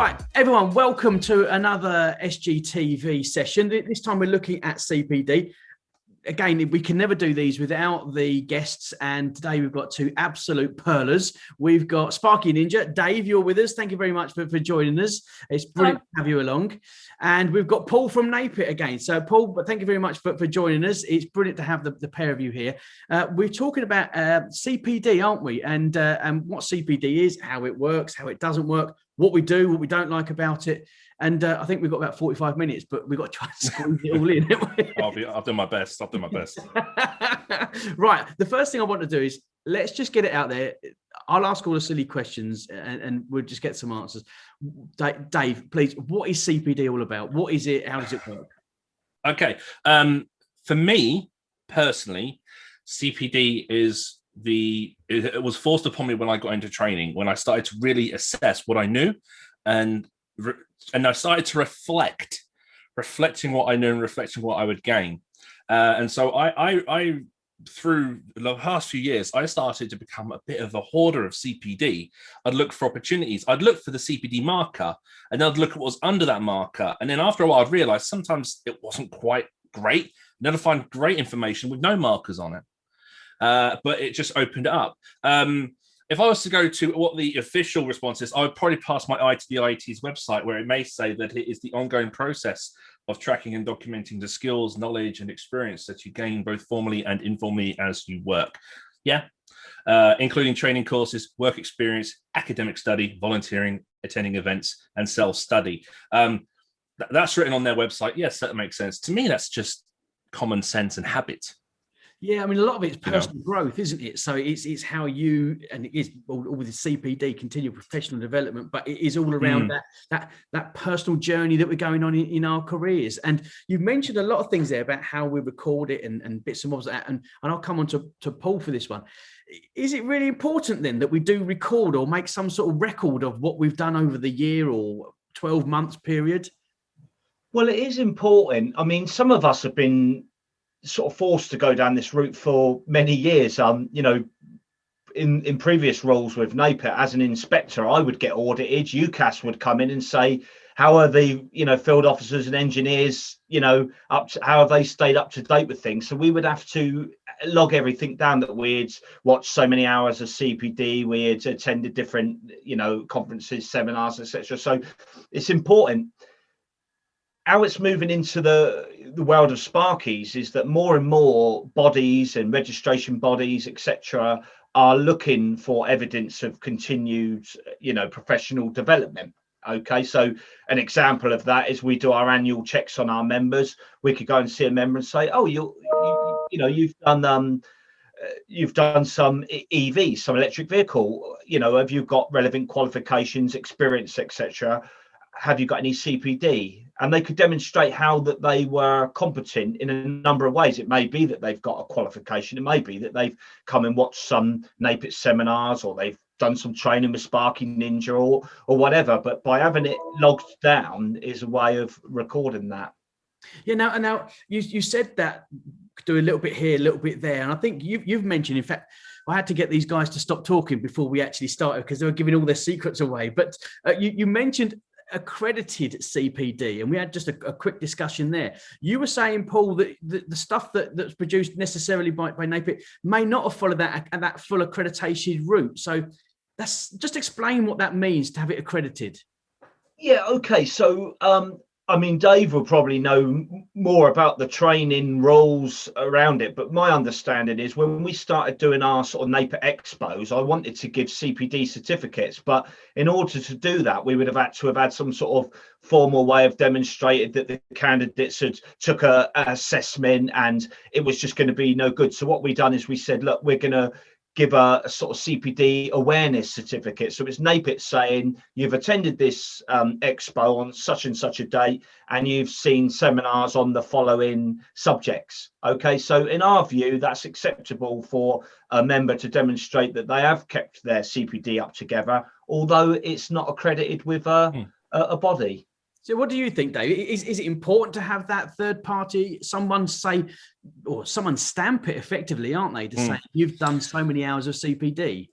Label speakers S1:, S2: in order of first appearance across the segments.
S1: Right, everyone, welcome to another SGTV session. This time we're looking at CPD. Again, we can never do these without the guests, and today we've got two absolute pearlers. We've got Sparky Ninja. Dave, you're with us. Thank you very much for joining us. It's brilliant to have you along. And we've got Paul from NAPIT again. So, Paul, but thank you very much for joining us. It's brilliant to have the pair of you here. We're talking about CPD, aren't we? And what CPD is, how it works, how it doesn't work, what we do, what we don't like about it. And I think we've got about 45 minutes, but we've got to try and squeeze it all in.
S2: I'll do my best. I'll do my best.
S1: Right. The first thing I want to do is let's just get it out there. I'll ask all the silly questions and we'll just get some answers. Dave, please, what is CPD all about? What is it? How does it work?
S2: Okay. For me, personally, CPD is it was forced upon me when I got into training, when I started to really assess what I knew and I started to reflecting what I knew and reflecting what I would gain. And so I through the past few years, I started to become a bit of a hoarder of CPD. I'd look for opportunities. I'd look for the CPD marker and I'd look at what was under that marker. And then after a while, I'd realize sometimes it wasn't quite great. Never find great information with no markers on it. But it just opened it up. If I was to go to what the official response is, I would probably pass my eye to the IET's website, where it may say that it is the ongoing process of tracking and documenting the skills, knowledge, and experience that you gain both formally and informally as you work. Yeah, including training courses, work experience, academic study, volunteering, attending events, and self-study. That's written on their website. Yes, that makes sense. To me, that's just common sense and habit.
S1: Yeah, I mean, a lot of it's personal growth, isn't it? So it's how you, and it is all with the CPD, continual professional development, but it is all around that personal journey that we're going on in our careers. And you've mentioned a lot of things there about how we record it and bits and bobs like that. And I'll come on to Paul for this one. Is it really important then that we do record or make some sort of record of what we've done over the year or 12 months period?
S3: Well, it is important. I mean, some of us have been sort of forced to go down this route for many years. You know, in previous roles with NAPIT as an inspector, I would get audited. UCAS would come in and say, how are the field officers and engineers, how have they stayed up to date with things? So we would have to log everything down, that we had watched so many hours of CPD, we had attended different conferences, seminars, etc. So it's important. How it's moving into the world of Sparkies is that more and more bodies and registration bodies, etc., are looking for evidence of continued, professional development. Okay, so an example of that is we do our annual checks on our members. We could go and see a member and say, "Oh, you've done some EV, some electric vehicle. Have you got relevant qualifications, experience, etc.? Have you got any CPD?" And they could demonstrate how that they were competent in a number of ways. It may be that they've got a qualification. It may be that they've come and watched some NAPIT seminars, or they've done some training with Sparky Ninja or whatever. But by having it logged down is a way of recording that.
S1: Yeah. Now you said that do a little bit here, a little bit there, and I think you've mentioned. In fact, I had to get these guys to stop talking before we actually started because they were giving all their secrets away. But you mentioned accredited CPD, and we had just a quick discussion there. You were saying, Paul, that the stuff that's produced necessarily by NAPIT may not have followed that full accreditation route. So that's just explain what that means to have it accredited.
S3: Yeah, okay. So I mean, Dave will probably know more about the training rules around it, but my understanding is when we started doing our sort of NAPIT expos, I wanted to give CPD certificates, but in order to do that, we would have had some sort of formal way of demonstrating that the candidates had took a assessment and it was just going to be no good. So what we done is we said, look, we're going to give a sort of CPD awareness certificate. So it's NAPIT saying you've attended this expo on such and such a date and you've seen seminars on the following subjects. Okay, so in our view, that's acceptable for a member to demonstrate that they have kept their CPD up together, although it's not accredited with a body.
S1: So what do you think, Dave? Is it important to have that third party, someone say, or someone stamp it effectively, aren't they, to say you've done so many hours of CPD?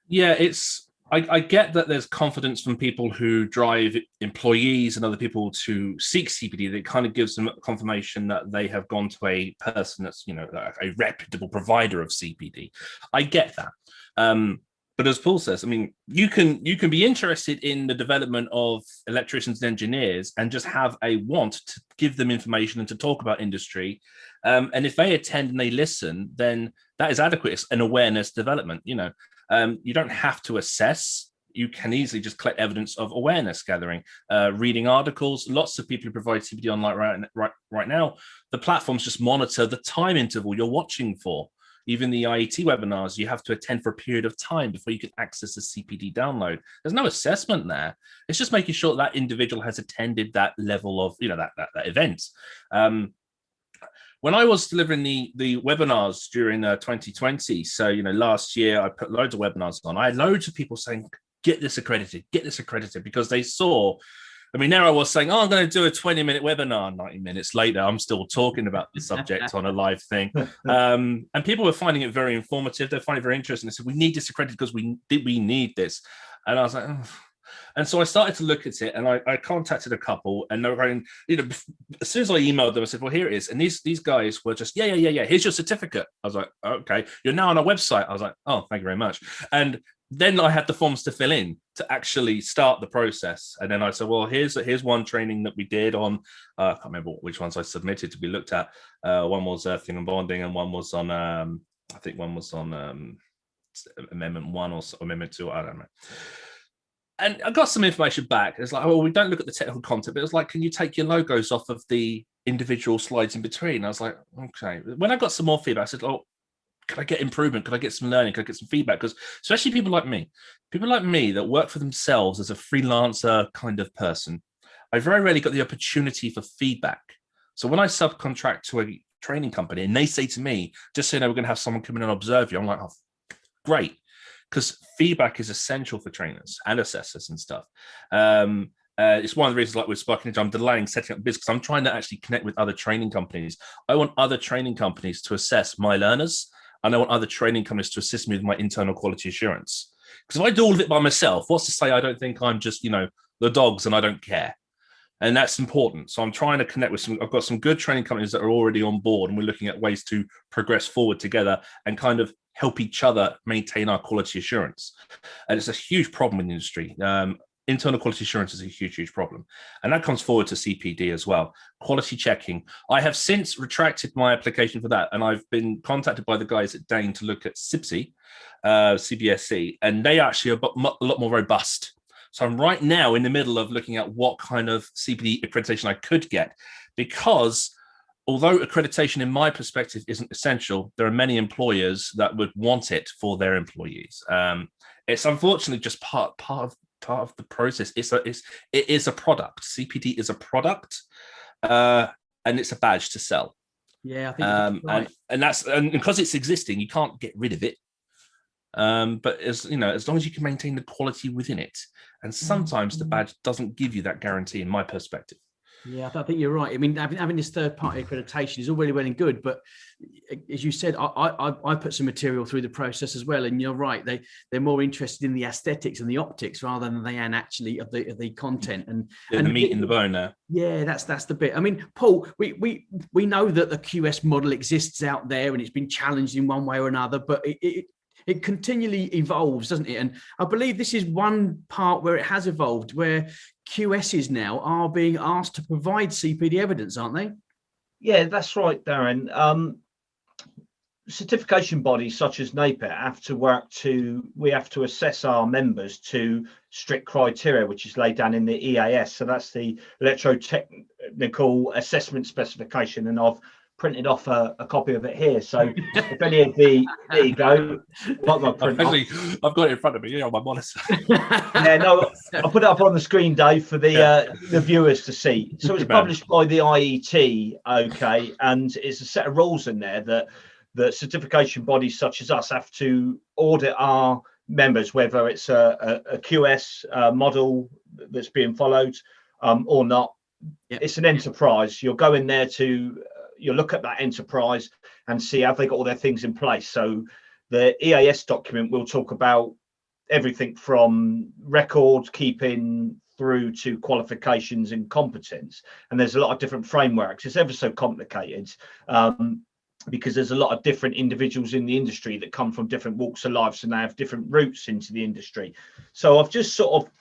S2: Yeah, it's I get that there's confidence from people who drive employees and other people to seek CPD. That kind of gives them confirmation that they have gone to a person that's, you know, a reputable provider of CPD. I get that. But as Paul says, I mean, you can be interested in the development of electricians and engineers and just have a want to give them information and to talk about industry. And if they attend and they listen, then that is adequate. It's an awareness development, you know. You don't have to assess. You can easily just collect evidence of awareness gathering, reading articles. Lots of people who provide CPD online right now. The platforms just monitor the time interval you're watching for. Even the IET webinars, you have to attend for a period of time before you can access the CPD download. There's no assessment there. It's just making sure that individual has attended that level of, you know, that event. When I was delivering the webinars during 2020, so, you know, last year I put loads of webinars on. I had loads of people saying, get this accredited, because they saw, I mean, there I was saying, oh, I'm going to do a 20-minute webinar. 90 minutes later, I'm still talking about the subject on a live thing. And people were finding it very informative. They're finding it very interesting. They said, we need this accredited because we need this. And I was like, oh. And so I started to look at it, and I contacted a couple, and they were going, you know, as soon as I emailed them, I said, well, here it is. And these guys were just, yeah. Here's your certificate. I was like, okay, you're now on our website. I was like, oh, thank you very much. And then I had the forms to fill in to actually start the process. And then I said, well, here's one training that we did on, I can't remember which ones I submitted to be looked at. One was earthing and bonding, and one was on, I think one was on Amendment 1 or Amendment 2, I don't know. And I got some information back. It's like, well, we don't look at the technical content, but it was like, can you take your logos off of the individual slides in between? I was like, okay. When I got some more feedback, I said, oh, could I get improvement? Could I get some learning? Could I get some feedback? Because especially people like me that work for themselves as a freelancer kind of person, I very rarely got the opportunity for feedback. So when I subcontract to a training company and they say to me, just so you know, we're going to have someone come in and observe you, I'm like, oh, great. Because feedback is essential for trainers and assessors and stuff. It's one of the reasons, like with Sparky Ninja, I'm delaying setting up business because I'm trying to actually connect with other training companies. I want other training companies to assess my learners, and I want other training companies to assist me with my internal quality assurance. Because if I do all of it by myself, what's to say I don't think I'm just, you know, the dogs and I don't care? And that's important. So I'm trying to connect with I've got some good training companies that are already on board, and we're looking at ways to progress forward together and kind of help each other maintain our quality assurance. And it's a huge problem in the industry. Internal quality assurance is a huge problem. And that comes forward to CPD as well. Quality checking. I have since retracted my application for that. And I've been contacted by the guys at Dane to look at CPC, CBSC, and they actually are a lot more robust. So I'm right now in the middle of looking at what kind of CPD accreditation I could get, because although accreditation in my perspective isn't essential, there are many employers that would want it for their employees. It's unfortunately just part of the process. It is a product. CPD is a product, and it's a badge to sell.
S1: Yeah, I think that's right.
S2: and because it's existing, you can't get rid of it. But as you know, as long as you can maintain the quality within it, and sometimes the badge doesn't give you that guarantee, in my perspective.
S1: Yeah, I think you're right. I mean, having this third-party accreditation is all really well and good, but as you said, I put some material through the process as well, and you're right. They're more interested in the aesthetics and the optics rather than they are actually of the content and
S2: the meat in the bone there.
S1: Yeah, that's the bit. I mean, Paul, we know that the QS model exists out there and it's been challenged in one way or another, but it continually evolves, doesn't it? And I believe this is one part where it has evolved, where QSs now are being asked to provide CPD evidence, aren't they?
S3: Yeah, that's right, Darren. Certification bodies such as NAPIT we have to assess our members to strict criteria, which is laid down in the EAS. So that's the electrotechnical assessment specification. And I've printed off a copy of it here. So if any of there you go.
S2: I've got it in front of me, on my monitor.
S3: Yeah, no, I'll put it up on the screen, Dave, for the viewers to see. So it's published by the IET, okay, and it's a set of rules in there that certification bodies such as us have to audit our members, whether it's a QS model that's being followed or not. Yep. It's an enterprise. You'll go in there you'll look at that enterprise and see have they got all their things in place. So the EAS document will talk about everything from record keeping through to qualifications and competence. And there's a lot of different frameworks. It's ever so complicated, because there's a lot of different individuals in the industry that come from different walks of life, and they have different routes into the industry. So I've just sort of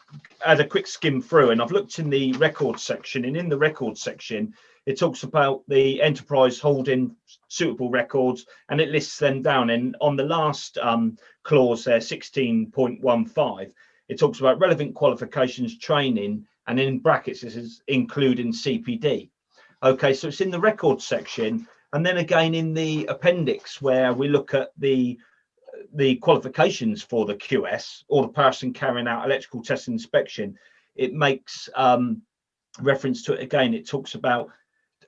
S3: had a quick skim through, and I've looked in the record section, and in the record section, it talks about the enterprise holding suitable records, and it lists them down. And on the last clause there, 16.15, it talks about relevant qualifications, training, and in brackets, this is including CPD. Okay, so it's in the record section. And then again in the appendix, where we look at the qualifications for the QS, or the person carrying out electrical test inspection, it makes reference to it again. It talks about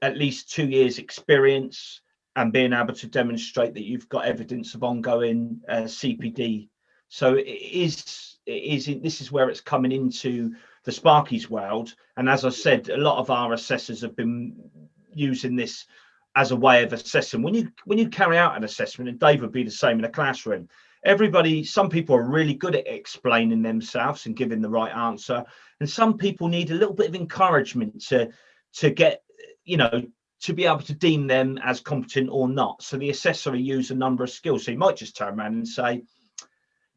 S3: at least 2 years experience and being able to demonstrate that you've got evidence of ongoing CPD. So this is where it's coming into the Sparkies world. And as I said, a lot of our assessors have been using this as a way of assessing. When you carry out an assessment, and Dave would be the same in a classroom, some people are really good at explaining themselves and giving the right answer, and some people need a little bit of encouragement to get, to be able to deem them as competent or not. So the assessor will use a number of skills. So you might just turn around and say,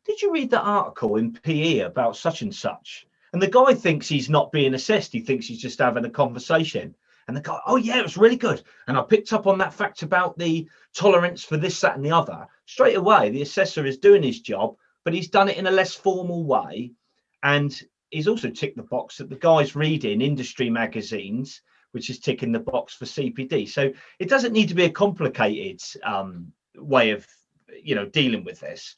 S3: did you read that article in PE about such and such? And the guy thinks he's not being assessed. He thinks he's just having a conversation. And the guy, oh yeah, it was really good. And I picked up on that fact about the tolerance for this, that, and the other. Straight away, the assessor is doing his job, but he's done it in a less formal way. And he's also ticked the box that the guy's reading industry magazines, which is ticking the box for CPD. So it doesn't need to be a complicated way of, dealing with this.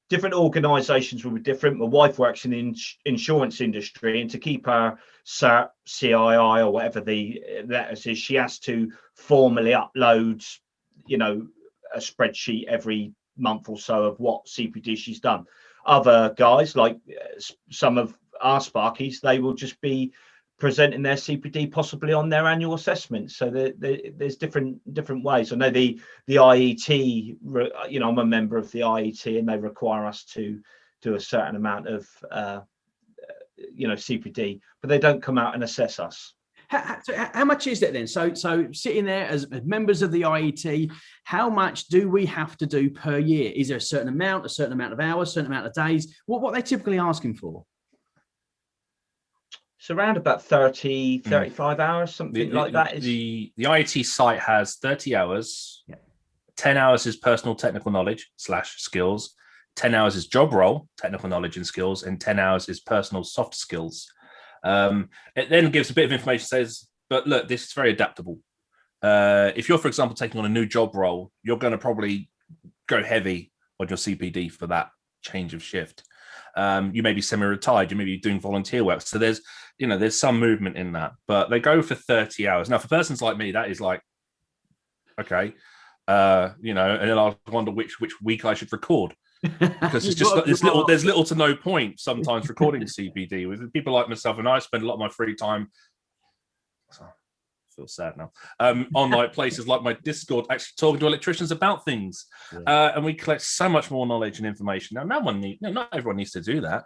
S3: Different organisations will be different. My wife works in the insurance industry, and to keep her cert, CII, or whatever the letters is, she has to formally upload, a spreadsheet every month or so of what CPD she's done. Other guys, like some of our Sparkies, they will just be presenting their CPD possibly on their annual assessment. So there's different ways. I know the IET, I'm a member of the IET, and they require us to do a certain amount of CPD, but they don't come out and assess us.
S1: How much is that then? So sitting there as members of the IET, how much do we have to do per year? Is there a certain amount of hours, a certain amount of days? What are they typically asking for?
S3: It's around about 30, 35 hours, something like that.
S2: The IET site has 30 hours. Yeah. 10 hours is personal technical knowledge / skills. 10 hours is job role, technical knowledge and skills, and 10 hours is personal soft skills. It then gives a bit of information, says, but look, this is very adaptable. If you're, for example, taking on a new job role, you're going to probably go heavy on your CPD for that change of shift. You may be semi-retired, you may be doing volunteer work. So there's some movement in that, but they go for 30 hours. Now, for persons like me, that is like, okay, and then I'll wonder which week I should record, because it's just there's little to no point sometimes recording CPD with people like myself, and I spend a lot of my free time. So, I feel sad now. On like places like my Discord, actually talking to electricians about things, and we collect so much more knowledge and information. Now, not everyone needs to do that.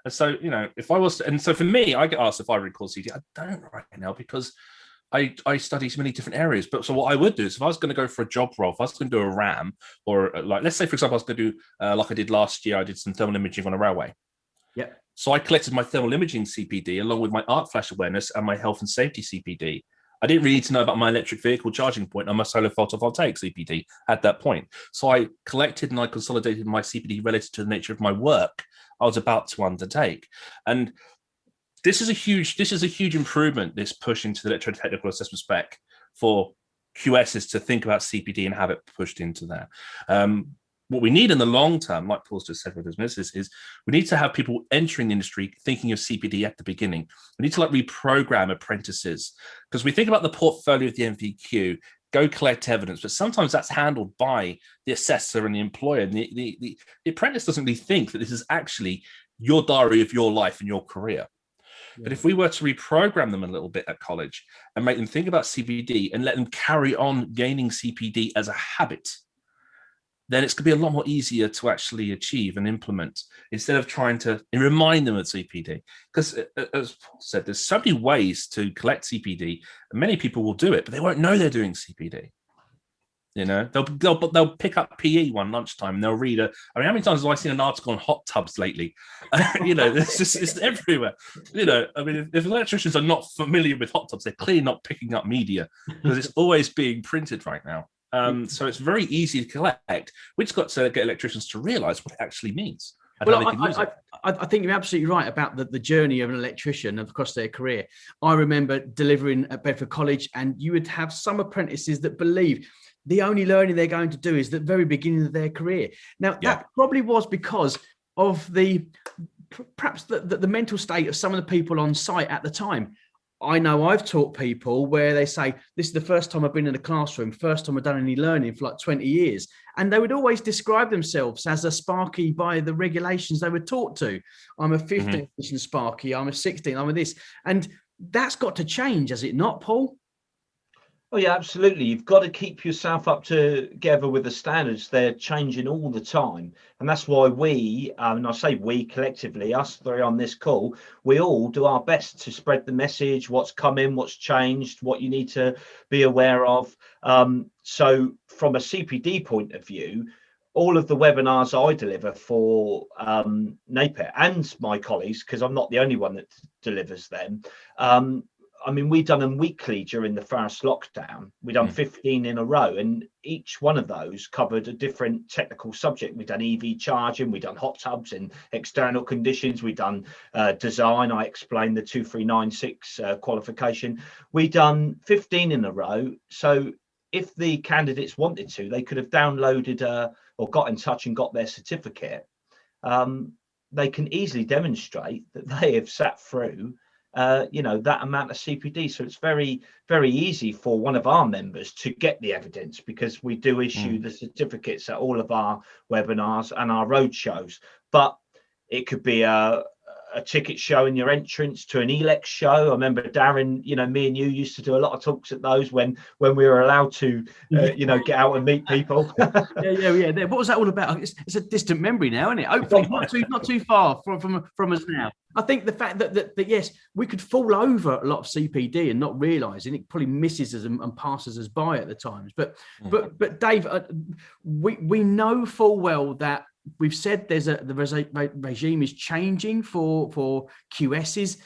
S2: And so, if I was to, and so for me, I get asked if I record CPD. I don't right now because I study so many different areas. But so what I would do is, if I was going to go for a job role, if I was going to do a RAM, or like, let's say, for example, I was going to do, like I did last year, I did some thermal imaging on a railway.
S1: Yeah. So
S2: I collected my thermal imaging CPD along with my arc flash awareness and my health and safety CPD. I didn't really need to know about my electric vehicle charging point and my solar photovoltaic CPD at that point. So I collected and I consolidated my CPD relative to the nature of my work I was about to undertake. And this is a huge improvement, this push into the electrotechnical assessment spec for QSs to think about CPD and have it pushed into there. What we need in the long term, like Paul's just said with his missus, is we need to have people entering the industry thinking of CPD at the beginning. We need to reprogram apprentices, because we think about the portfolio of the MVQ, go collect evidence, but sometimes that's handled by the assessor and the employer. And the apprentice doesn't really think that this is actually your diary of your life and your career. Yeah. But if we were to reprogram them a little bit at college and make them think about CPD and let them carry on gaining CPD as a habit, then it's going to be a lot more easier to actually achieve and implement instead of trying to remind them of CPD. Because as Paul said, there's so many ways to collect CPD, and many people will do it, but they won't know they're doing CPD. You know, they'll pick up PE one lunchtime and they'll read I mean, how many times have I seen an article on hot tubs lately? You know, it's everywhere. You know, I mean, if electricians are not familiar with hot tubs, they're clearly not picking up media because it's always being printed right now. So it's very easy to collect, which got to get electricians to realise what it actually means.
S1: Well, I think you're absolutely right about the journey of an electrician across their career. I remember delivering at Bedford College, and you would have some apprentices that believe the only learning they're going to do is the very beginning of their career. Now, that probably was because of perhaps the mental state of some of the people on site at the time. I know I've taught people where they say, this is the first time I've been in a classroom, first time I've done any learning for like 20 years. And they would always describe themselves as a Sparky by the regulations they were taught to. I'm a 15th edition Sparky, I'm a 16th, I'm a this. And that's got to change, has it not, Paul?
S3: Oh yeah, absolutely. You've got to keep yourself up together with the standards. They're changing all the time. And that's why we, and I say we collectively, us three on this call, we all do our best to spread the message, what's coming, what's changed, what you need to be aware of. So from a CPD point of view, all of the webinars I deliver for NAPIT and my colleagues, because I'm not the only one that delivers them, I mean, we done them weekly during the first lockdown. We done 15 in a row, and each one of those covered a different technical subject. We done EV charging, we done hot tubs in external conditions, we done design. I explained the 2396 qualification. We done 15 in a row. So if the candidates wanted to, they could have downloaded or got in touch and got their certificate. They can easily demonstrate that they have sat through that amount of CPD. So it's very, very easy for one of our members to get the evidence, because we do issue the certificates at all of our webinars and our road shows. But it could be a ticket showing your entrance to an ELEX show. I remember Darren, me and you used to do a lot of talks at those when we were allowed to, get out and meet people.
S1: yeah. What was that all about? It's a distant memory now, isn't it? Hopefully not too far from us now. I think the fact that yes, we could fall over a lot of CPD and not realising it probably misses us and passes us by at the times. But Dave, we know full well that we've said the regime is changing for QSs.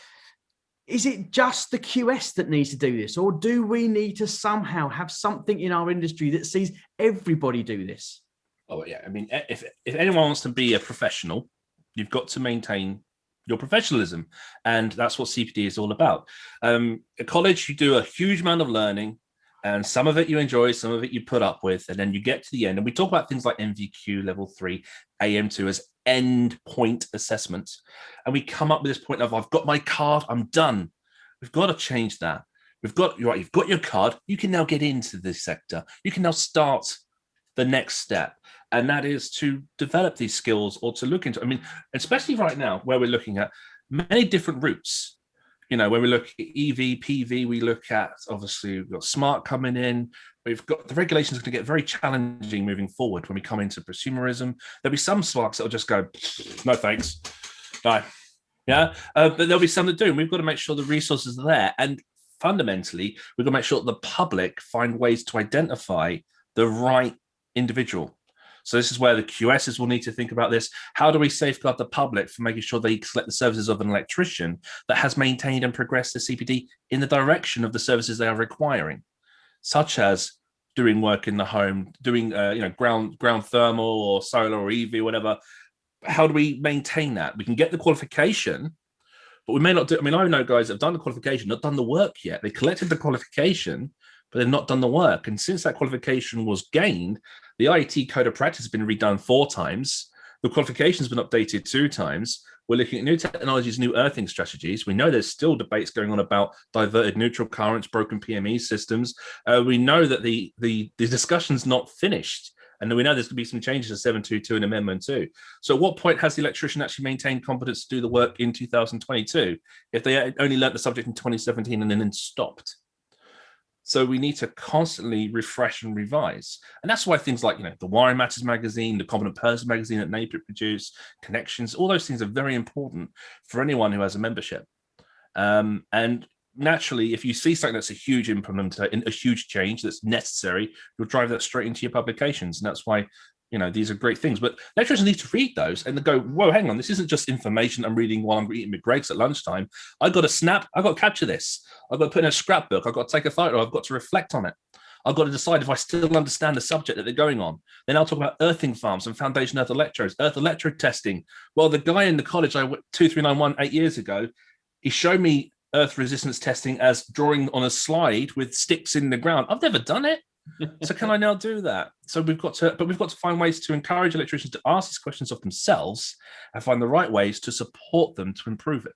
S1: Is it just the QS that needs to do this, or do we need to somehow have something in our industry that sees everybody do this?
S2: Oh yeah, I mean, if anyone wants to be a professional, you've got to maintain your professionalism, and that's what CPD is all about. At college, you do a huge amount of learning, and some of it you enjoy, some of it you put up with, and then you get to the end, and we talk about things like MVQ level 3, AM2 as end point assessments, and we come up with this point of, I've got my card, I'm done. We've got to change that. You've got your card, you can now get into this sector, you can now start the next step, and that is to develop these skills or to look into, I mean, especially right now where we're looking at many different routes. When we look at EV, PV, we look at, obviously, we've got smart coming in. We've got the regulations are going to get very challenging moving forward when we come into prosumerism. There'll be some sparks that will just go, no thanks, no. Yeah, but there'll be some that do. And we've got to make sure the resources are there. And fundamentally, we've got to make sure that the public find ways to identify the right individual. So this is where the QSs will need to think about this. How do we safeguard the public for making sure they select the services of an electrician that has maintained and progressed the CPD in the direction of the services they are requiring, such as doing work in the home, doing ground thermal or solar or EV or whatever. How do we maintain that? We can get the qualification, but we may not do. I mean, I know guys that have done the qualification, not done the work yet. They collected the qualification, but they've not done the work. And since that qualification was gained, the IET code of practice has been redone 4 times. The qualification has been updated 2 times. We're looking at new technologies, new earthing strategies. We know there's still debates going on about diverted neutral currents, broken PME systems. We know that the discussion's not finished. And we know there's going to be some changes to 722 and Amendment 2. So at what point has the electrician actually maintained competence to do the work in 2022 if they only learnt the subject in 2017 and then stopped? So we need to constantly refresh and revise. And that's why things like, the Wiring Matters magazine, the Competent Person magazine that NAPIT produce, Connections, all those things are very important for anyone who has a membership. And naturally, if you see something that's a huge a huge change that's necessary, you'll drive that straight into your publications. And that's why, these are great things. But lecturers need to read those and go, whoa, hang on, this isn't just information I'm reading while I'm eating my Greg's at lunchtime. I've got to snap, I've got to capture this. I've got to put in a scrapbook, I've got to take a photo, I've got to reflect on it. I've got to decide if I still understand the subject that they're going on. Then I'll talk about earthing farms and foundation earth electrode testing. Well, the guy in the college I went 2391 8 years ago, he showed me earth resistance testing as drawing on a slide with sticks in the ground. I've never done it. So can I now do that? So we've got to find ways to encourage electricians to ask these questions of themselves and find the right ways to support them to improve it.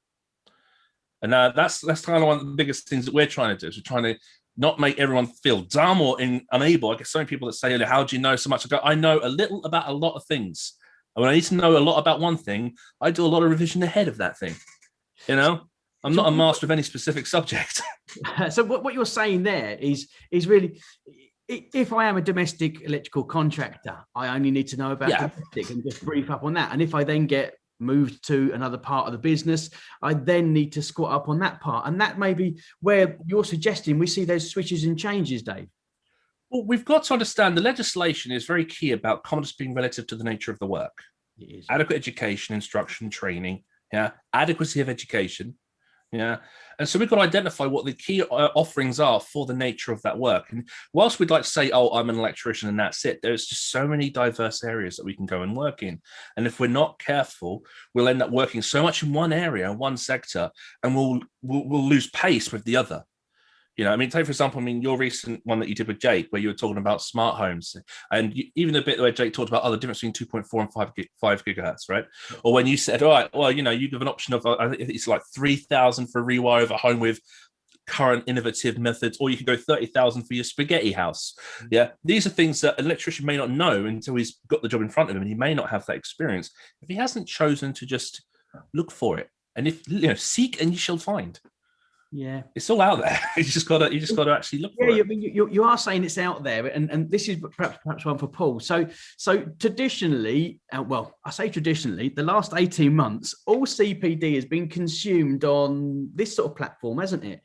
S2: And that's kind of one of the biggest things that we're trying to do. Is we're trying to not make everyone feel dumb or unable. I get so many people that say, how do you know so much? I go, I know a little about a lot of things. And when I need to know a lot about one thing, I do a lot of revision ahead of that thing. I'm not a master of any specific subject.
S1: So what you're saying there is really, if I am a domestic electrical contractor, I only need to know about domestic and just brief up on that. And if I then get moved to another part of the business, I then need to squat up on that part. And that may be where you're suggesting we see those switches and changes, Dave.
S2: Well, we've got to understand the legislation is very key about competence being relative to the nature of the work.
S1: It is.
S2: Adequate education, instruction, training, adequacy of education. And so we've got to identify what the key offerings are for the nature of that work. And whilst we'd like to say, oh, I'm an electrician and that's it, there's just so many diverse areas that we can go and work in. And if we're not careful, we'll end up working so much in one area, one sector, and we'll lose pace with the other. Take, for example, your recent one that you did with Jake, where you were talking about smart homes, and even a bit where Jake talked about the difference between 2.4 and 5 gigahertz, right? Or when you said, all right, well, you give an option of, I think it's like 3,000 for a rewire of a home with current innovative methods, or you could go 30,000 for your spaghetti house. Yeah, these are things that an electrician may not know until he's got the job in front of him, and he may not have that experience if he hasn't chosen to just look for it. And if seek and you shall find.
S1: Yeah,
S2: it's all out there. You just got to actually look for it.
S1: I mean, you are saying it's out there, and this is perhaps one for Paul. So traditionally, I say traditionally, the last 18 months, all CPD has been consumed on this sort of platform, hasn't it?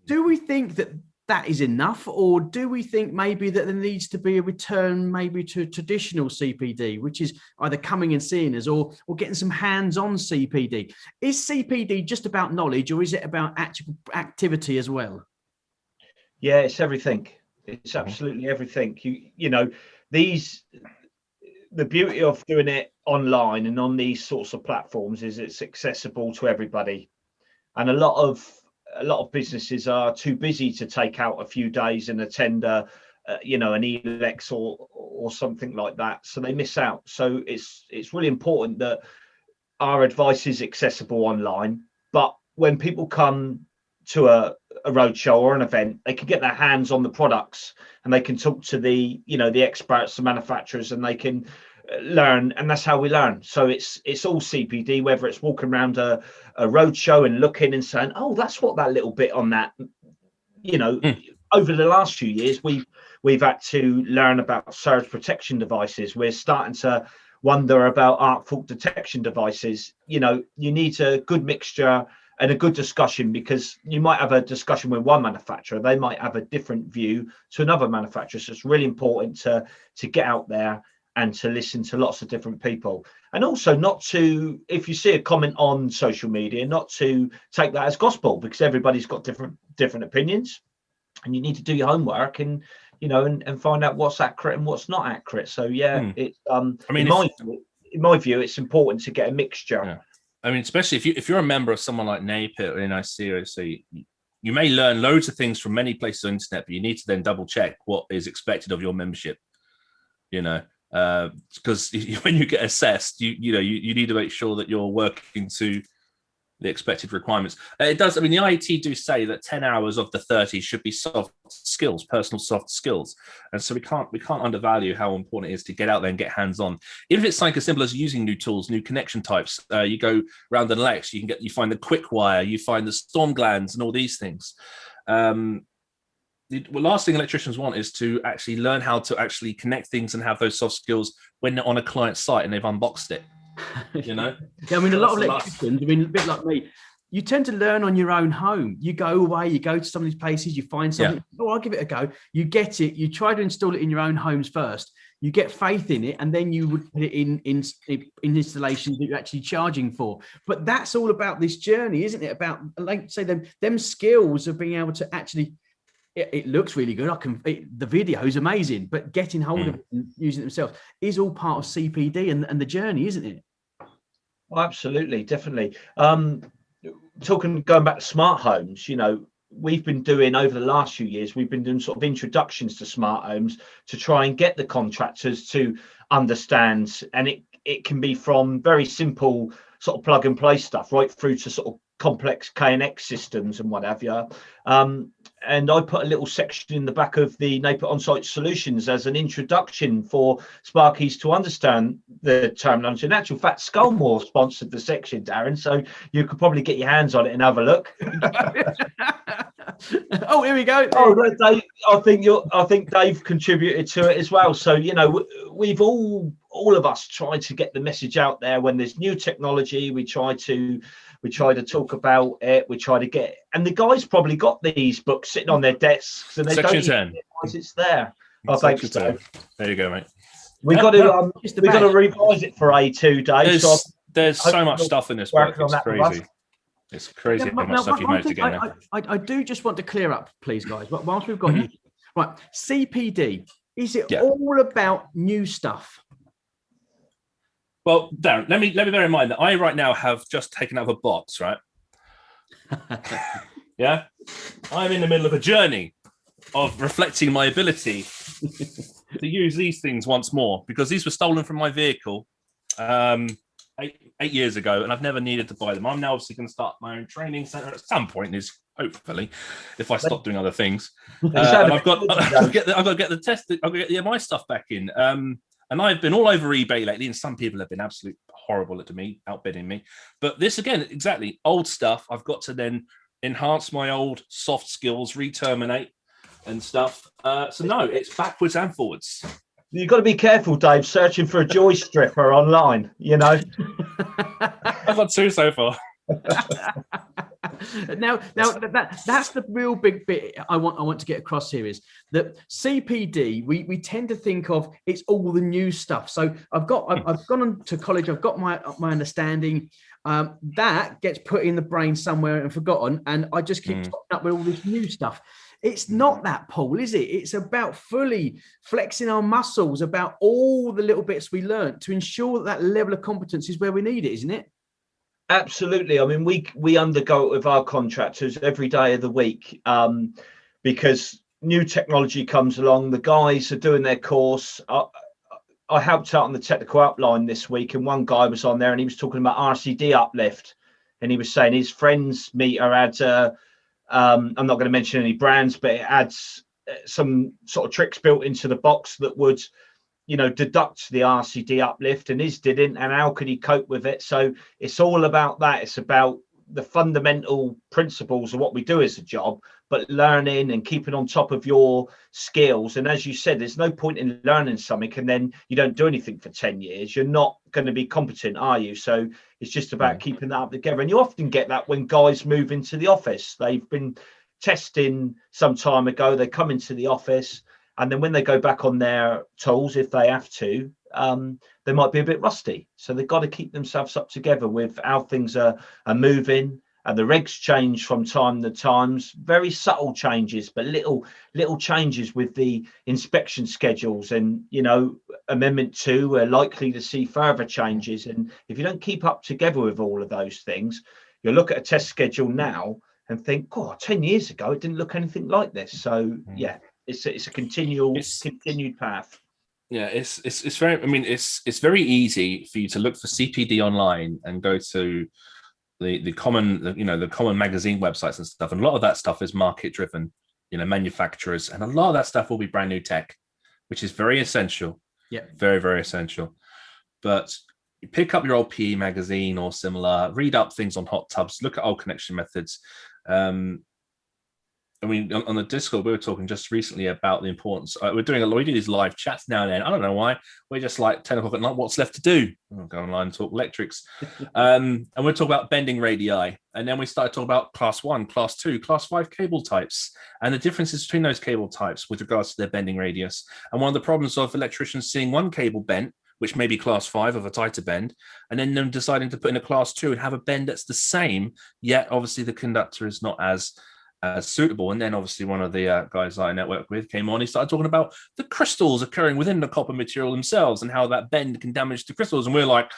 S1: Do we think that is enough, or do we think maybe that there needs to be a return maybe to traditional CPD, which is either coming and seeing us or getting some hands-on CPD? Is CPD just about knowledge, or is it about actual activity as well?
S3: Yeah, it's everything. It's absolutely everything. The beauty of doing it online and on these sorts of platforms is it's accessible to everybody, and a lot of businesses are too busy to take out a few days and attend an ELEX or something like that, so they miss out. So it's really important that our advice is accessible online, but when people come to a roadshow or an event, they can get their hands on the products and they can talk to the experts, the manufacturers, and they can learn, and that's how we learn. So it's all CPD, whether it's walking around a roadshow and looking and saying, oh, that's what that little bit on that, over the last few years we've had to learn about surge protection devices. We're starting to wonder about arc fault detection devices. You need a good mixture and a good discussion, because you might have a discussion with one manufacturer, they might have a different view to another manufacturer. So it's really important to get out there and to listen to lots of different people, and also not to, if you see a comment on social media, not to take that as gospel, because everybody's got different opinions, and you need to do your homework and and find out what's accurate and what's not accurate. So it's in my view, it's important to get a mixture.
S2: Yeah. I mean, especially if you're a member of someone like NAPIT or NICOC, you may learn loads of things from many places on the internet, but you need to then double check what is expected of your membership. Because when you get assessed, you need to make sure that you're working to the expected requirements. It does. I mean, the IET do say that 10 hours of the 30 should be soft skills, personal soft skills, and so we can't undervalue how important it is to get out there and get hands on. Even if it's something as simple as using new tools, new connection types. You go around the Lex, you find the quick wire, you find the storm glands, and all these things. the last thing electricians want is to actually learn how to actually connect things and have those soft skills when they're on a client site and they've unboxed it. You know,
S1: yeah, I mean, a lot of
S2: That's the
S1: electricians, I mean, a bit like me, you tend to learn on your own home. You go away, you go to some of these places, you find something. Oh, I'll give it a go. You get it. You try to install it in your own homes first. You get faith in it, and then you would put it in installations that you're actually charging for. But that's all about this journey, isn't it? About, like, say, them skills of being able to actually. It looks really good. The video is amazing, but getting hold of it and using it themselves is all part of CPD and the journey, isn't it?
S3: Well, absolutely, definitely. Going back to smart homes, you know, we've been doing over the last few years, we've been doing sort of introductions to smart homes to try and get the contractors to understand. And it can be from very simple sort of plug and play stuff right through to sort of complex KNX systems and what have you. And I put a little section in the back of the NAPIT on-site solutions as an introduction for Sparkies to understand the terminology. In actual fact, Scolmore sponsored the section, Darren, so you could probably get your hands on it and have a look.
S1: Oh, here we go.
S3: Oh, Dave, I think Dave contributed to it as well. So, you know, we've all of us tried to get the message out there. When there's new technology, we try to talk about it. We try to get, and the guys probably got these books sitting on their desks, and they
S2: Section
S3: don't
S2: 10.
S3: even realize it's there. Oh, thanks, Dave.
S2: There you go, mate.
S3: We got to revise it for A2, Dave.
S2: There's so much stuff in this book. It's crazy. It's crazy how much stuff you've managed to get in.
S1: I do just want to clear up, please, guys. But whilst we've got you, right, CPD, is it all about new stuff?
S2: Well, Darren, let me bear in mind that I right now have just taken out of a box, right? Yeah, I'm in the middle of a journey of reflecting my ability to use these things once more, because these were stolen from my vehicle 8 years ago, and I've never needed to buy them. I'm now obviously going to start my own training center at some point. Is hopefully, if I stop doing other things, and I've got to get the test. I've got to get my stuff back in. And I've been all over eBay lately, and some people have been absolutely horrible at me, outbidding me. But this, again, exactly, old stuff. I've got to then enhance my old soft skills, re-terminate and stuff. So no, it's backwards and forwards.
S3: You've got to be careful, Dave, searching for a joy stripper online, you know.
S2: I've got two so far.
S1: Now that's the real big bit I want to get across here, is that CPD, we tend to think of it's all the new stuff. So I've gone on to college, I've got my understanding, that gets put in the brain somewhere and forgotten, and I just keep topping up with all this new stuff. It's not that, Paul, is it? It's about fully flexing our muscles, about all the little bits we learned to ensure that level of competence is where we need it, isn't it?
S3: Absolutely. I mean, we undergo it with our contractors every day of the week, because new technology comes along. The guys are doing their course. I helped out on the technical outline this week, and one guy was on there and he was talking about RCD uplift, and he was saying his friend's meter had I'm not going to mention any brands, but it adds some sort of tricks built into the box that would, you know, deduct the RCD uplift, and his didn't, and how could he cope with it? So it's all about that. It's about the fundamental principles of what we do as a job, but learning and keeping on top of your skills. And as you said, there's no point in learning something and then you don't do anything for 10 years. You're not going to be competent, are you? So it's just about keeping that up together. And you often get that when guys move into the office. They've been testing some time ago, they come into the office, and then when they go back on their tools, if they have to, they might be a bit rusty. So they've got to keep themselves up together with how things are moving. And the regs change from time to times, very subtle changes, but little changes with the inspection schedules. And, you know, Amendment 2, we're likely to see further changes. And if you don't keep up together with all of those things, you'll look at a test schedule now and think, God, 10 years ago, it didn't look anything like this. So, yeah, it's a continued path.
S2: Yeah, it's very. I mean, it's very easy for you to look for CPD online and go to the common, you know, the common magazine websites and stuff. And a lot of that stuff is market driven, you know, manufacturers, and a lot of that stuff will be brand new tech, which is very essential.
S1: Yeah,
S2: very, very essential. But you pick up your old PE magazine or similar, read up things on hot tubs, look at old connection methods. I mean, on the Discord, we were talking just recently about the importance. We do these live chats now and then. I don't know why. We're just like 10 o'clock at night. What's left to do? We'll go online and talk electrics. And we're talking about bending radii. And then we started talking about class 1, class 2, class 5 cable types and the differences between those cable types with regards to their bending radius. And one of the problems of electricians seeing one cable bent, which may be class 5 of a tighter bend, and then them deciding to put in a class 2 and have a bend that's the same, yet obviously the conductor is not as suitable. And then obviously one of the guys I network with came on. He started talking about the crystals occurring within the copper material themselves and how that bend can damage the crystals. And we're like,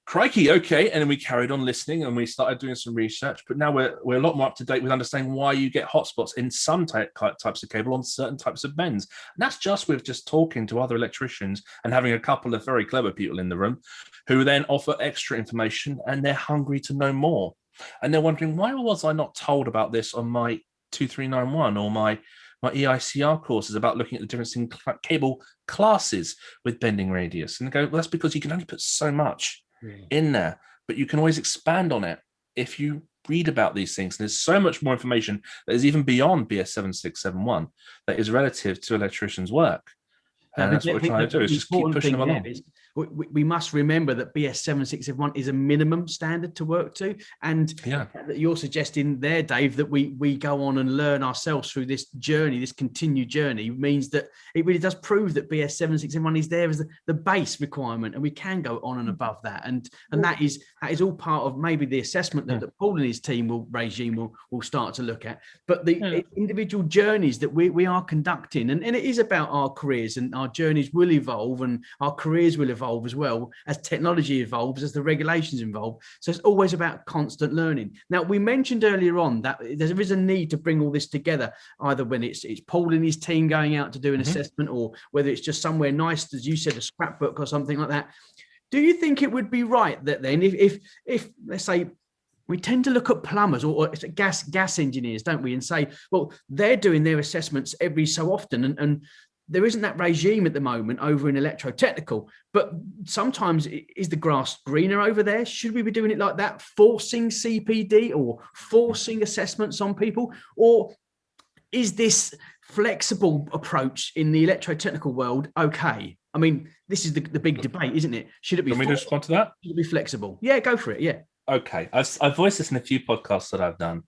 S2: crikey, okay. And then we carried on listening and we started doing some research. But now we're a lot more up to date with understanding why you get hotspots in some types of cable on certain types of bends. And that's just with just talking to other electricians and having a couple of very clever people in the room who then offer extra information, and they're hungry to know more. And they're wondering, why was I not told about this on my 2391 or my EICR courses about looking at the difference in cable classes with bending radius? And they go, well, that's because you can only put so much in there, but you can always expand on it if you read about these things. And there's so much more information that is even beyond BS 7671 that is relative to electricians' work. And that's what we're trying to do, is just keep pushing them along.
S1: We must remember that BS 7671 is a minimum standard to work to. And you're suggesting there, Dave, that we go on and learn ourselves through this journey, this continued journey, means that it really does prove that BS 7671 is there as the base requirement, and we can go on and above that. And that is all part of maybe the assessment that Paul and his team will start to look at. But the individual journeys that we are conducting, and it is about our careers, and our journeys will evolve and our careers will evolve as well as technology evolves, as the regulations evolve. So it's always about constant learning. Now, we mentioned earlier on that there is a need to bring all this together, either when it's Paul and his team going out to do an assessment, or whether it's just somewhere nice, as you said, a scrapbook or something like that. Do you think it would be right that then if let's say, we tend to look at plumbers or gas engineers, don't we, and say, well, they're doing their assessments every so often, and there isn't that regime at the moment over in electrotechnical, but sometimes is the grass greener over there? Should we be doing it like that, forcing CPD or forcing assessments on people? Or is this flexible approach in the electrotechnical world okay? I mean, this is the big debate, isn't it? Should it be?
S2: Can we respond to that?
S1: Should it be flexible? Yeah, go for it. Yeah.
S2: Okay. I've voiced this in a few podcasts that I've done.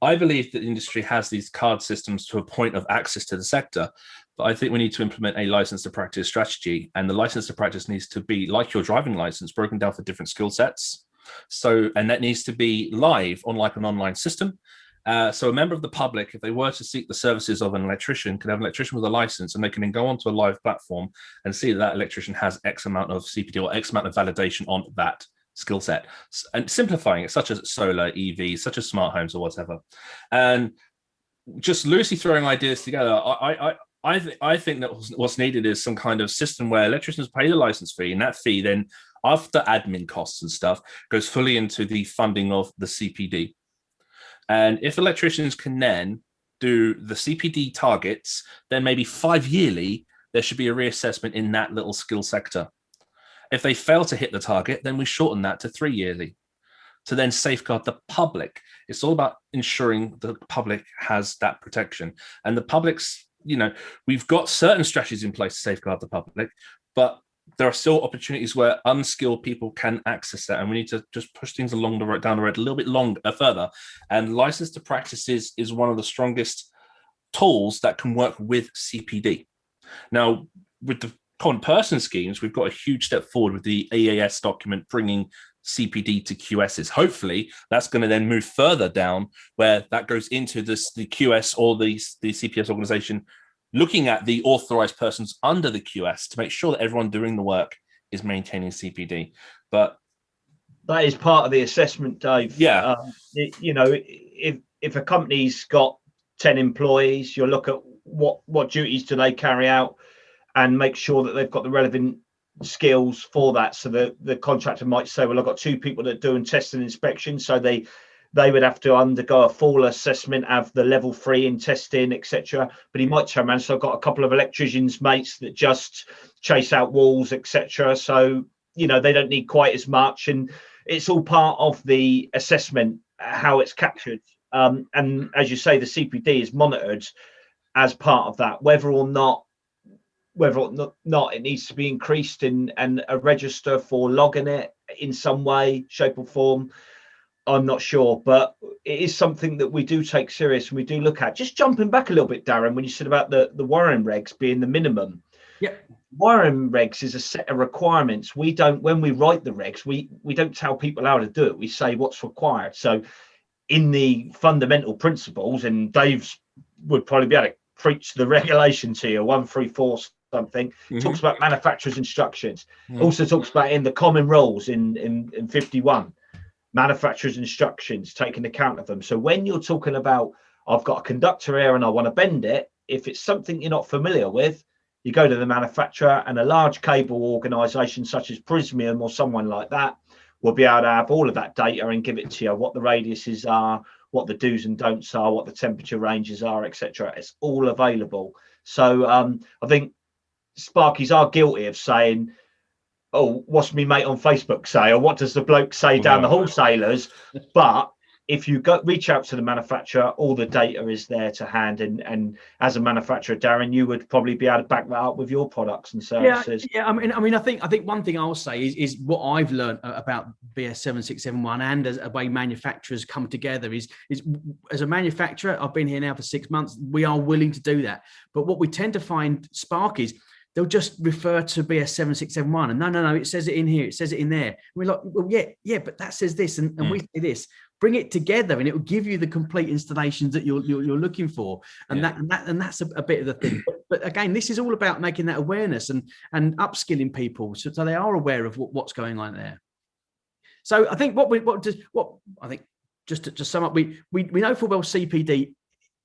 S2: I believe that the industry has these card systems to a point of access to the sector, but I think we need to implement a license to practice strategy, and the license to practice needs to be like your driving license, broken down for different skill sets. And that needs to be live on like an online system. So a member of the public, if they were to seek the services of an electrician, can have an electrician with a license, and they can then go onto a live platform and see that electrician has X amount of CPD or X amount of validation on that skill set, and simplifying it, such as solar, EV, such as smart homes or whatever, and just loosely throwing ideas together. I think that what's needed is some kind of system where electricians pay the license fee, and that fee then, after admin costs and stuff, goes fully into the funding of the CPD. And if electricians can then do the CPD targets, then maybe 5 yearly, there should be a reassessment in that little skill sector. If they fail to hit the target, then we shorten that to 3 yearly to then safeguard the public. It's all about ensuring the public has that protection. And the public's, we've got certain strategies in place to safeguard the public, but there are still opportunities where unskilled people can access that. And we need to just push things along the road, down the road a little bit further. And license to practice is one of the strongest tools that can work with CPD. Now, with the common person schemes, we've got a huge step forward with the EAS document bringing CPD to QSs. Hopefully, that's going to then move further down where that goes into the QS or the CPS organization, looking at the authorized persons under the QS to make sure that everyone doing the work is maintaining CPD. But
S3: that is part of the assessment, Dave.
S2: Yeah.
S3: If a company's got 10 employees, you'll look at what duties do they carry out and make sure that they've got the relevant skills for that. So the contractor might say, well, I've got 2 people that are doing test and inspection, so they would have to undergo a full assessment of the level 3 in testing, etc. But he might turn around, so I've got a couple of electricians mates that just chase out walls, etc. So they don't need quite as much, and it's all part of the assessment how it's captured. And as you say, the CPD is monitored as part of that, whether or not it needs to be increased and a register for logging it in some way, shape or form. I'm not sure, but it is something that we do take serious and we do look at. Just jumping back a little bit, Darren, when you said about the wiring regs being the minimum.
S1: Yeah.
S3: Wiring regs is a set of requirements. We don't, when we write the regs, we don't tell people how to do it. We say what's required. So in the fundamental principles, and Dave's would probably be able to preach the regulation to you, 134 something, talks about manufacturer's instructions. Also talks about in the common rules in 51. Manufacturer's instructions, taking account of them. So when you're talking about, I've got a conductor here and I want to bend it, if it's something you're not familiar with, you go to the manufacturer, and a large cable organization such as Prismium or someone like that will be able to have all of that data and give it to you, what the radiuses are, what the do's and don'ts are, what the temperature ranges are, etc. It's all available. So I think Sparkies are guilty of saying, oh, what's me mate on Facebook say, or what does the bloke say down the wholesalers? But if you reach out to the manufacturer, all the data is there to hand. And as a manufacturer, Darren, you would probably be able to back that up with your products and services.
S1: Yeah. I mean, I think one thing I'll say is what I've learned about BS 7671 and as a way manufacturers come together is as a manufacturer, I've been here now for 6 months. We are willing to do that. But what we tend to find, Sparkies, they'll just refer to BS 7671 and no, it says it in here, it says it in there. And we're like, well, yeah, but that says this, and we say this. Bring it together, and it will give you the complete installations that you're looking for, and that's a bit of the thing. But again, this is all about making that awareness and upskilling people so they are aware of what's going on there. So I think just to sum up, we know full well CPD,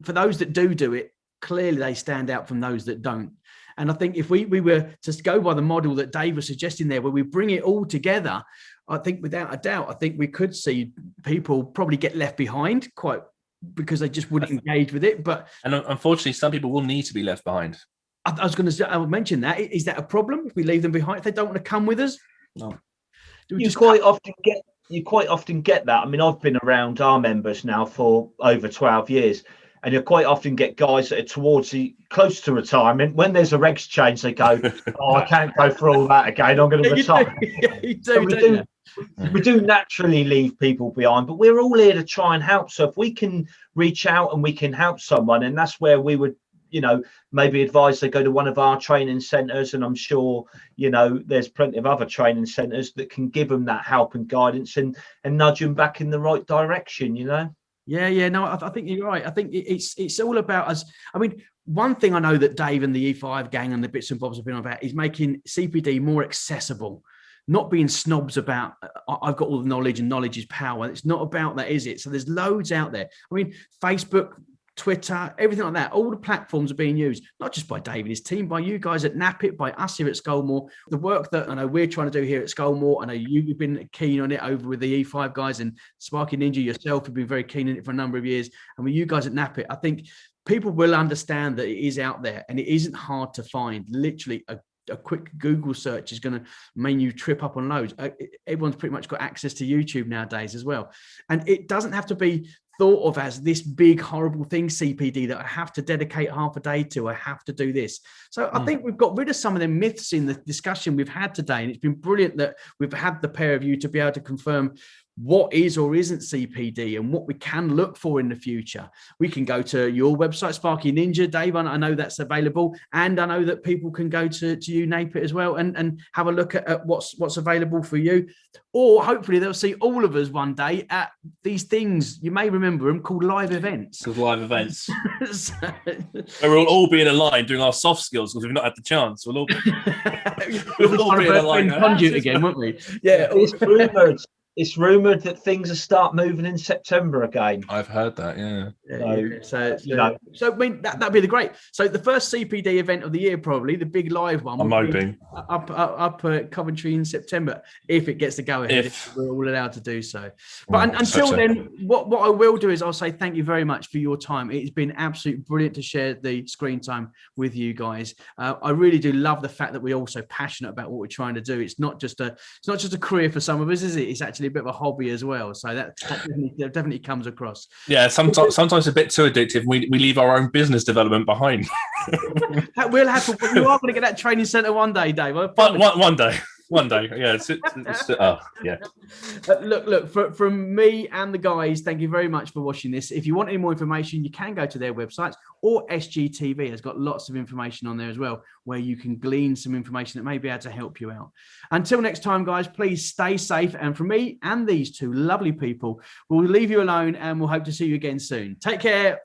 S1: for those that do it, clearly they stand out from those that don't. And I think if we were to go by the model that Dave was suggesting there, where we bring it all together, I think without a doubt, I think we could see people probably get left behind quite because they just wouldn't engage with it. And
S2: unfortunately, some people will need to be left behind.
S1: I was going to say, I would mention that. Is that a problem if we leave them behind? If they don't want to come with us?
S2: No.
S3: You quite often get that. I mean, I've been around our members now for over 12 years. And you quite often get guys that are towards close to retirement. When there's a regs change, they go, "Oh, I can't go for all that again. I'm going to retire." We do naturally leave people behind, but we're all here to try and help. So if we can reach out and we can help someone, and that's where we would, maybe advise they go to one of our training centres. And I'm sure, there's plenty of other training centres that can give them that help and guidance and nudge them back in the right direction.
S1: Yeah. No, I think you're right. I think it's all about us. I mean, one thing I know that Dave and the E5 gang and the bits and bobs have been on about is making CPD more accessible, not being snobs about, I've got all the knowledge and knowledge is power. It's not about that, is it? So there's loads out there. I mean, Facebook, Twitter, everything like that. All the platforms are being used, not just by Dave and his team, by you guys at NAPIT, by us here at Scolmore. The work that I know we're trying to do here at Scolmore, I know you've been keen on it over with the E5 guys, and Sparky Ninja yourself have been very keen on it for a number of years. And with you guys at NAPIT, I think people will understand that it is out there and it isn't hard to find. Literally a quick Google search is going to mean you trip up on loads. Everyone's pretty much got access to YouTube nowadays as well. And it doesn't have to be thought of as this big horrible thing, CPD, that I have to dedicate half a day to, I have to do this. So I think we've got rid of some of the myths in the discussion we've had today, and it's been brilliant that we've had the pair of you to be able to confirm what is or isn't CPD and what we can look for in the future. We can go to your website, Sparky Ninja, Dave, I know that's available, and I know that people can go to you, NAPIT, as well, and have a look at what's available for you. Or hopefully they'll see all of us one day at these things, you may remember them, called live events.
S2: Called live events. We'll all be in a line doing our soft skills because we've not had the chance. We'll all be in a line.
S1: Conduit again, won't we?
S3: Yeah, it's rumoured that things will start moving in September again.
S2: I've heard that, yeah.
S1: So I mean, that'd be the great. So the first CPD event of the year, probably the big live one.
S2: I'm hoping
S1: up at Coventry in September, if it gets to go ahead. If we're all allowed to do so. But until then, what I will do is I'll say thank you very much for your time. It's been absolutely brilliant to share the screen time with you guys. I really do love the fact that we're also passionate about what we're trying to do. It's not just a career for some of us, is it? It's actually a bit of a hobby as well. So that definitely comes across.
S2: Yeah, sometimes a bit too addictive. We leave our own business development behind.
S1: That will happen. But you are going to get that training centre one day, Dave.
S2: One day. Yeah. Yeah.
S1: Look, from me and the guys, thank you very much for watching this. If you want any more information, you can go to their websites, or SGTV has got lots of information on there as well, where you can glean some information that may be able to help you out. Until next time, guys, please stay safe. And from me and these two lovely people, we'll leave you alone and we'll hope to see you again soon. Take care.